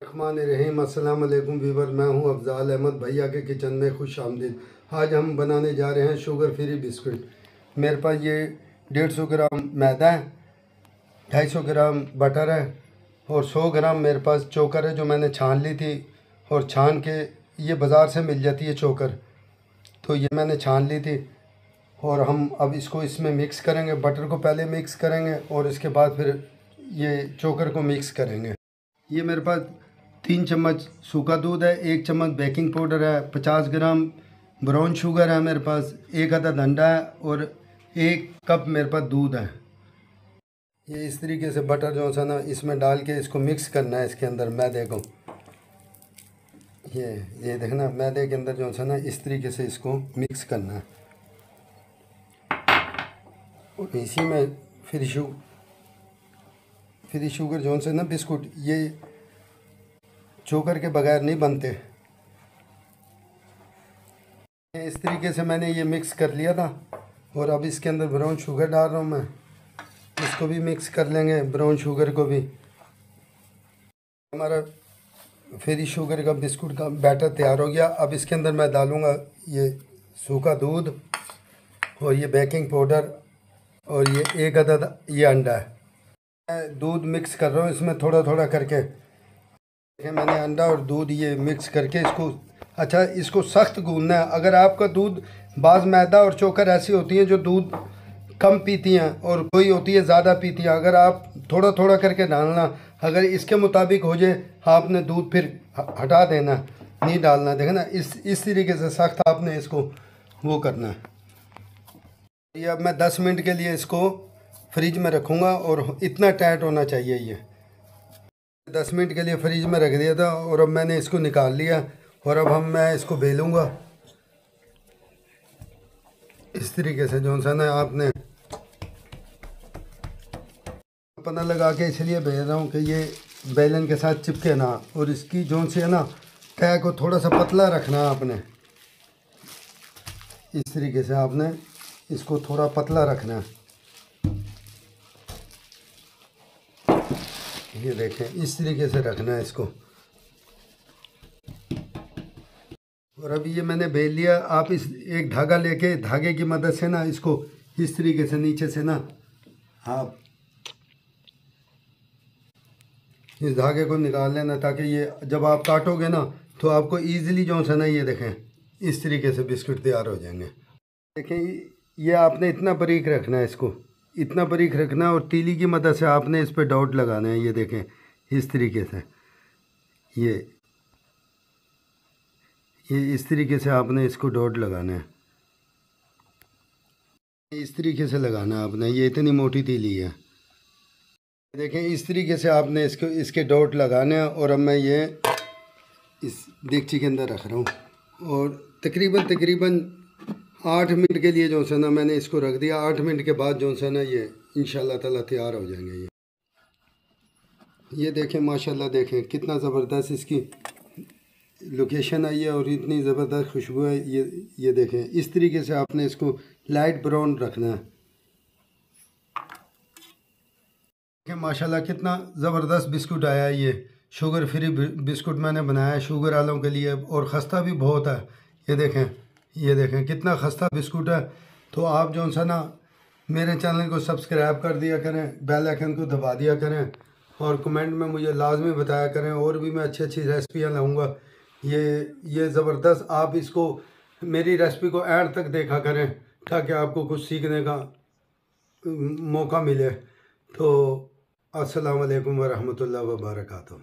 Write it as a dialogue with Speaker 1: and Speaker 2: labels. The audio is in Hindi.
Speaker 1: रहीम अस्सलाम वालेकुम वीवर, मैं हूं अफजाल अहमद। भैया के किचन में खुश आमदीद। आज हम बनाने जा रहे हैं शुगर फ्री बिस्कुट। मेरे पास ये 150 ग्राम मैदा है, 250 ग्राम बटर है और 100 ग्राम मेरे पास चोकर है जो मैंने छान ली थी। और छान के ये बाज़ार से मिल जाती है चोकर, तो ये मैंने छान ली थी। और हम अब इसको इसमें मिक्स करेंगे। बटर को पहले मिक्स करेंगे और इसके बाद फिर ये चोकर को मिक्स करेंगे। ये मेरे पास 3 चम्मच सूखा दूध है, 1 चम्मच बेकिंग पाउडर है, 50 ग्राम ब्राउन शुगर है मेरे पास, 1 अदद अंडा है और 1 कप मेरे पास दूध है। ये इस तरीके से बटर जो है ना इसमें डाल के इसको मिक्स करना है। इसके अंदर मैदे को ये देखना, मैदे के अंदर जो है ना इस तरीके से इसको मिक्स करना है। और इसी में फ्री शुगर जो है ना बिस्कुट ये चोकर के बगैर नहीं बनते। इस तरीके से मैंने ये मिक्स कर लिया था और अब इसके अंदर ब्राउन शुगर डाल रहा हूँ मैं। इसको भी मिक्स कर लेंगे, ब्राउन शुगर को भी। हमारा फ्री शुगर का बिस्कुट का बैटर तैयार हो गया। अब इसके अंदर मैं डालूँगा ये सूखा दूध और ये बेकिंग पाउडर और ये 1 अदद ये अंडा है। मैं दूध मिक्स कर रहा हूँ इसमें थोड़ा थोड़ा करके। देखिए मैंने अंडा और दूध ये मिक्स करके इसको सख्त गूंदना है। अगर आपका दूध, बाज़ मैदा और चोकर ऐसी होती हैं जो दूध कम पीती हैं और कोई होती है ज़्यादा पीती है। अगर आप थोड़ा थोड़ा करके डालना, अगर इसके मुताबिक हो जाए आपने दूध फिर हटा देना, नहीं डालना। देखना ना इस तरीके से सख्त आपने इसको वो करना है। ये अब मैं 10 मिनट के लिए इसको फ्रिज में रखूँगा और इतना टाइट होना चाहिए। ये 10 मिनट के लिए फ्रिज में रख दिया था और अब मैंने इसको निकाल लिया। और अब मैं इसको बेलूँगा इस तरीके से। जो सा ना आपने पता लगा के इसलिए बेल रहा हूँ कि ये बेलन के साथ चिपके ना। और इसकी जो सी है ना तय को थोड़ा सा पतला रखना है आपने। इस तरीके से आपने इसको थोड़ा पतला रखना है। ये देखें इस तरीके से रखना है इसको। और अभी ये मैंने बेल लिया। आप इस एक धागा लेके धागे की मदद से ना इसको इस तरीके से नीचे से ना आप इस धागे को निकाल लेना, ताकि ये जब आप काटोगे ना तो आपको ईज़िली जो है ना ये देखें इस तरीके से बिस्कुट तैयार हो जाएंगे। देखें ये आपने इतना बारीक रखना है, इसको इतना बारीक रखना है और तीली की मदद से आपने इस पर डॉट लगाना है। ये देखें इस तरीके से ये इस तरीके से आपने इसको डॉट लगाना है। इस तरीके से लगाना है आपने। ये इतनी मोटी तीली है। देखें इस तरीके से आपने इसके डॉट लगाने हैं। और अब मैं ये इस देगची के अंदर रख रहा हूँ और तकरीबन 8 मिनट के लिए जो है ना मैंने इसको रख दिया। 8 मिनट के बाद जो है ना ये इंशाल्लाह ताला तैयार हो जाएंगे। ये देखें माशाल्लाह, देखें कितना ज़बरदस्त इसकी लोकेशन आई है और इतनी ज़बरदस्त खुशबू है। ये देखें इस तरीके से आपने इसको लाइट ब्राउन रखना है। देखें माशाल्लाह कितना ज़बरदस्त बिस्कुट आया है। ये शुगर फ्री बिस्कुट मैंने बनाया है शुगर वालों के लिए और ख़स्ता भी बहुत है। ये देखें कितना ख़स्ता बिस्कुट है। तो आप जो सा ना मेरे चैनल को सब्सक्राइब कर दिया करें, बेल आइकन को दबा दिया करें और कमेंट में मुझे लाजमी बताया करें। और भी मैं अच्छी रेसिपियाँ लाऊंगा। ये ज़बरदस्त, आप इसको मेरी रेसिपी को एंड तक देखा करें ताकि आपको कुछ सीखने का मौका मिले। तो अस्सलाम वालेकुम व रहमतुल्लाहि व बरकातहू।